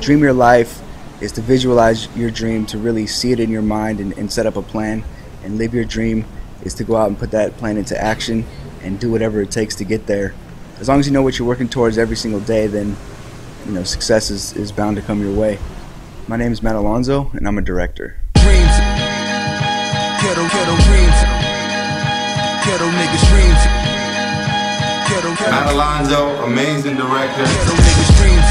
dream your life is to visualize your dream, to really see it in your mind and set up a plan. And live your dream is to go out and put that plan into action and do whatever it takes to get there. As long as you know what you're working towards every single day, then success is bound to come your way. My name is Alonzo, and I'm a director. Dreams. Ghetto dreams. Ghetto niggas dreams. Alonzo, amazing director. Ghetto niggas dreams.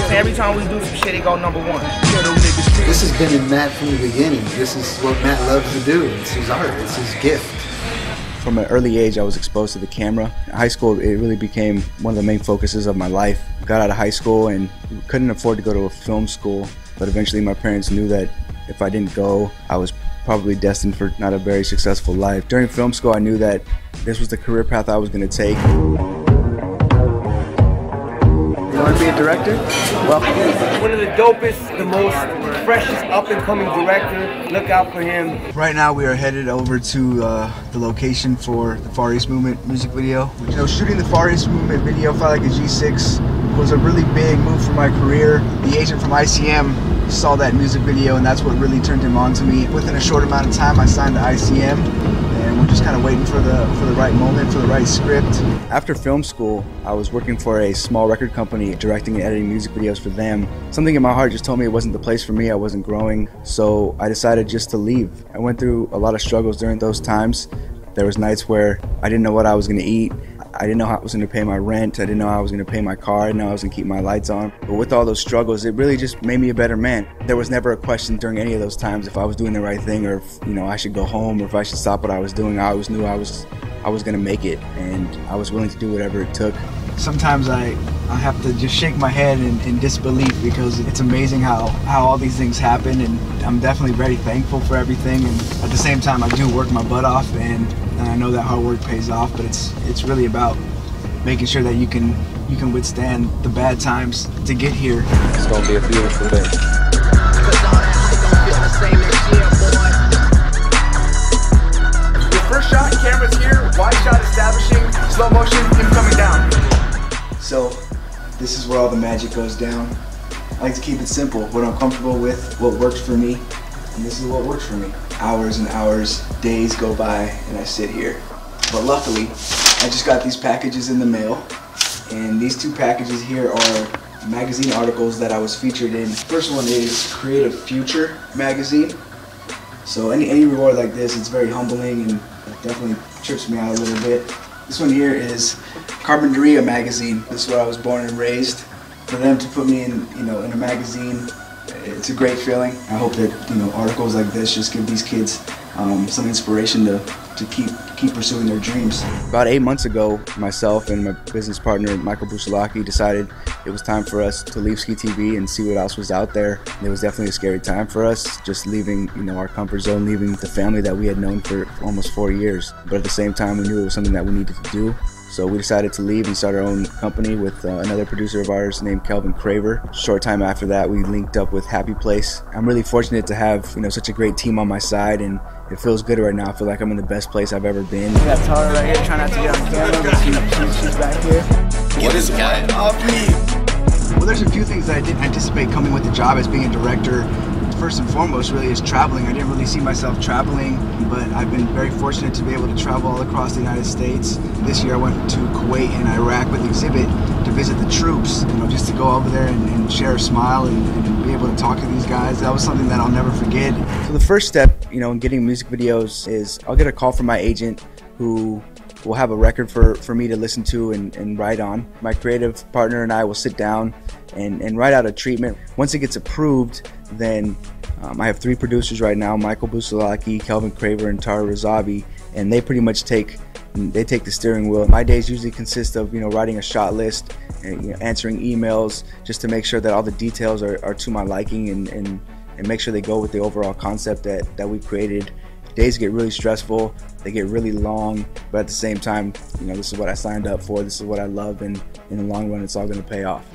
Every time we do some shit, it go #1. Ghetto niggas dreams. This has been in Matt from the beginning. This is what Matt loves to do. It's his art. It's his gift. From an early age, I was exposed to the camera. In high school, it really became one of the main focuses of my life. I got out of high school and couldn't afford to go to a film school, but eventually my parents knew that if I didn't go, I was probably destined for not a very successful life. During film school, I knew that this was the career path I was going to take. You want to be a director? Welcome. One of the dopest, the most freshest up-and-coming director. Look out for him. Right now we are headed over to the location for the Far East Movement music video. Shooting the Far East Movement video felt like a G6 was a really big move for my career. The agent from ICM saw that music video and that's what really turned him on to me. Within a short amount of time I signed to ICM and we're just kind of waiting for the right moment, for the right script. After film school, I was working for a small record company, directing and editing music videos for them. Something in my heart just told me it wasn't the place for me, I wasn't growing, so I decided just to leave. I went through a lot of struggles during those times. There was nights where I didn't know what I was going to eat. I didn't know how I was going to pay my rent. I didn't know how I was going to pay my car. I didn't know how I was going to keep my lights on. But with all those struggles, it really just made me a better man. There was never a question during any of those times if I was doing the right thing or if I should go home or if I should stop what I was doing. I always knew I was going to make it, and I was willing to do whatever it took. Sometimes I have to just shake my head in disbelief because it's amazing how all these things happen, and I'm definitely very thankful for everything. And at the same time, I do work my butt off, and I know that hard work pays off. But it's really about making sure that you can withstand the bad times to get here. It's gonna be a beautiful day. Your first shot, camera's here, wide shot establishing, slow motion, him coming down. So this is where all the magic goes down. I like to keep it simple, what I'm comfortable with, what works for me, and this is what works for me. Hours and hours, days go by, and I sit here. But luckily, I just got these packages in the mail, and these two packages here are magazine articles that I was featured in. The first one is Creative Future magazine. So any reward like this, it's very humbling and it definitely trips me out a little bit. This one here is Carpinteria magazine. This is where I was born and raised. For them to put me in, in a magazine, it's a great feeling. I hope that articles like this just give these kids some inspiration to keep pursuing their dreams. About 8 months ago, myself and my business partner Michael Busalacchi decided it was time for us to leave Ski TV and see what else was out there. It was definitely a scary time for us, just leaving our comfort zone, leaving the family that we had known for almost 4 years. But at the same time, we knew it was something that we needed to do. So we decided to leave and start our own company with another producer of ours named Kelvin Craver. A short time after that, we linked up with Happy Place. I'm really fortunate to have such a great team on my side, and it feels good right now. I feel like I'm in the best place I've ever been. We got Tara right here, trying not to get on camera. She's back here. What is it, guy? Off me. Well, there's a few things that I didn't anticipate coming with the job as being a director. First and foremost really is traveling. I didn't really see myself traveling, but I've been very fortunate to be able to travel all across the United States. This year I went to Kuwait and Iraq with Exhibit to visit the troops, just to go over there and share a smile and be able to talk to these guys. That was something that I'll never forget. So the first step, in getting music videos is I'll get a call from my agent who will have a record for me to listen to and write on. My creative partner and I will sit down and write out a treatment. Once it gets approved, then I have 3 producers right now, Michael Busalacchi, Kelvin Craver, and Tara Razavi, and they pretty much take the steering wheel. My days usually consist of writing a shot list and answering emails just to make sure that all the details are to my liking and make sure they go with the overall concept that we created. Days get really stressful, they get really long, but at the same time, this is what I signed up for, this is what I love, and in the long run, it's all going to pay off.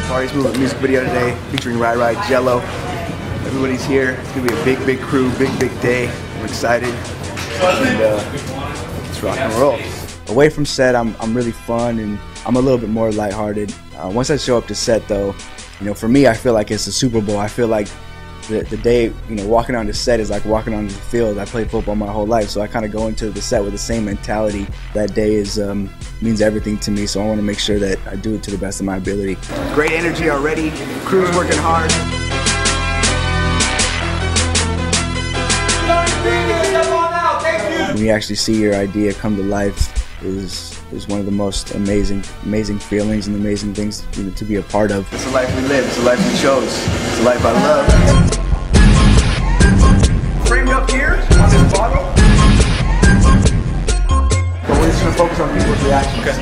Far East Movement music video today, featuring Ride Ride Jello. Everybody's here. It's going to be a big crew, big day. I'm excited. And let's rock and roll. away from set, I'm really fun and I'm a little bit more lighthearted. Once I show up to set though, you know, for me, I feel like it's the Super Bowl. I feel like the day, you know, walking onto set is like walking onto the field. I played football my whole life, so I kind of go into the set with the same mentality. That day is means everything to me, so I want to make sure that I do it to the best of my ability. Great energy already. Crew's working hard. When you actually see your idea come to life is one of the most amazing feelings and amazing things, you know, to be a part of. It's the life we live. It's the life we chose. It's the life I love. Framed up here on this bottle. But we're just going to focus on people's reactions. Okay.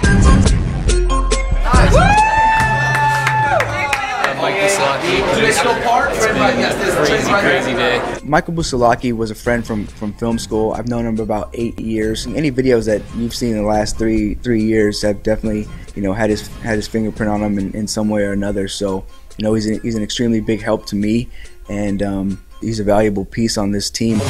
Michael Busalacchi. Crazy day. Michael Busalacchi was a friend from film school. I've known him for about 8 years. And any videos that you've seen in the last three years have definitely, you know, had his fingerprint on them in some way or another. So, you know, he's an extremely big help to me, and he's a valuable piece on this team.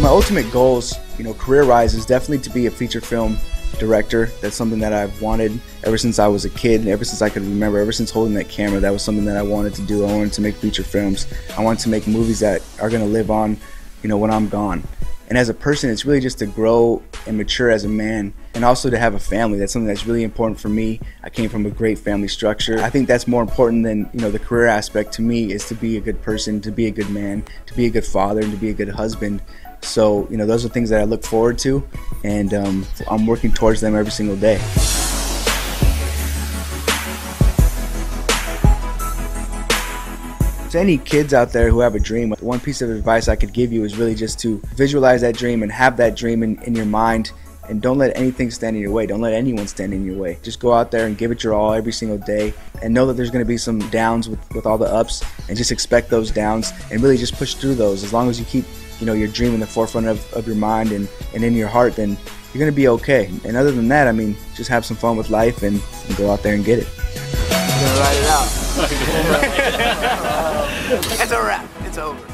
My ultimate goals, you know, career-wise, is definitely to be a feature film director. That's something that I've wanted ever since I was a kid, and ever since I could remember, ever since holding that camera. That was something that I wanted to do. I wanted to make feature films. I wanted to make movies that are going to live on, you know, when I'm gone. And as a person, it's really just to grow and mature as a man, and also to have a family. That's something that's really important for me. I came from a great family structure. I think that's more important than, you know, the career aspect to me, is to be a good person, to be a good man, to be a good father, and to be a good husband. So, you know, those are things that I look forward to, and I'm working towards them every single day. To any kids out there who have a dream, one piece of advice I could give you is really just to visualize that dream and have that dream in your mind, and don't let anything stand in your way. Don't let anyone stand in your way. Just go out there and give it your all every single day, and know that there's going to be some downs with all the ups, and just expect those downs and really just push through those. As long as you keep, you know, your dream in the forefront of your mind and in your heart, then you're going to be okay. And other than that, I mean, just have some fun with life and go out there and get it. We're gonna ride it out. It's a wrap. It's over.